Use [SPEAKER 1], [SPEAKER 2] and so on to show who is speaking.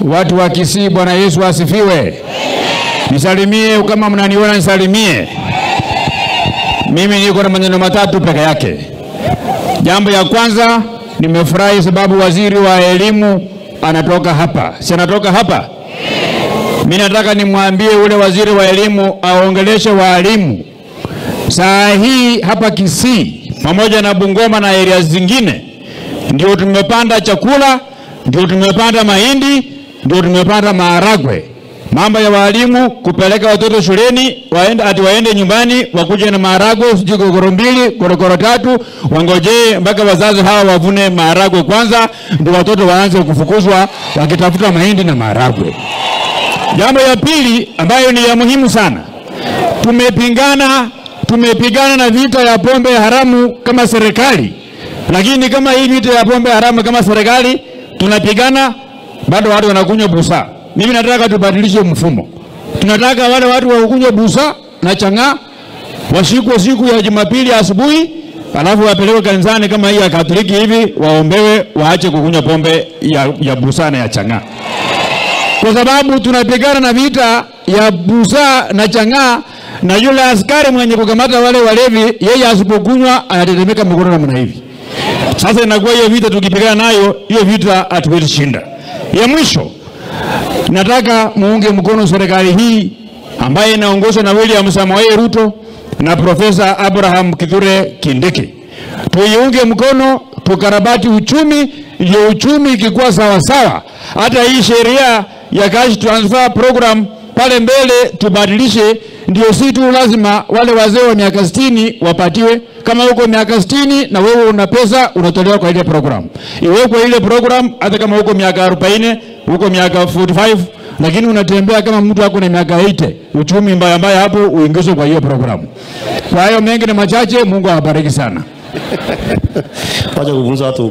[SPEAKER 1] Watu wa Kisii, Bwana Yesu asifiwe. Nisalimie kama mnaniona, nisalimie. Mimi niko na maneno matatu peke yake. Jambo ya kwanza, nimefurahi sababu waziri wa elimu anatoka hapa. Si anatoka hapa? Mimi nataka nimwambie ule waziri wa elimu aongeleshe walimu. Saa hii hapa Kisii pamoja na Bungoma na area zingine ndio tumepanda chakula, ndio tumepanda mahindi, ndio tumepanda maharagwe. Mambo ya walimu kupeleka watoto shuleni, waende nyumbani wakuje na maharagwe, sijui korokoro 2, korokoro 3, wangojee mpaka wazazi hawa wavune maharagwe kwanza, ndio watoto waanze kufukuzwa wakitafuta mahindi na maharagwe. Jambo ya pili ambayo ni ya muhimu sana, tumepigana na vita ya pombe haramu kama serikali. Lakini kama hii vita ya pombe haramu kama serikali tunapigana, bado watu wanakunywa busa. Mimi nataka tubadilishe mfumo. Tunataka wale watu wakunywa busa na chang'aa washikwe siku ya Jumapili asubuhi, alafu wapelekwe kanisani kama hii ya Katoliki hivi, waombewe waache kukunywa pombe ya busa na ya chang'aa. Kwa sababu tunapigana na vita ya busa na chang'aa, na yule askari mwenye kukamata wale walevi, yeye asipokunywa anatetemeka mikono namna hivi. Sasa inakuwa hiyo vita tukipigana nayo, hiyo vita hatuwezi shinda. Ya mwisho, nataka muunge mkono serikali hii ambaye inaongozwa na William Samoei Ruto na Profesa Abraham Kithure Kindiki. Tuiunge mkono, tukarabati uchumi, ndio uchumi ikikuwa sawa sawa. Hata hii sheria ya cash transfer program pale mbele tubadilishe, ndio si tu lazima wale wazee wa miaka 60 wapatiwe. Kama uko miaka 60 na wewe una pesa, unatolewa kwa ile program. Iwekwe ile program hata kama uko miaka 40, uko miaka 45, lakini unatembea kama mtu wako na miaka 80. Uchumi mbaya hapo uingizwe kwa hiyo program. Kwa hiyo mengi na machache, Mungu awabariki sana.
[SPEAKER 2] Wacha kufunza watu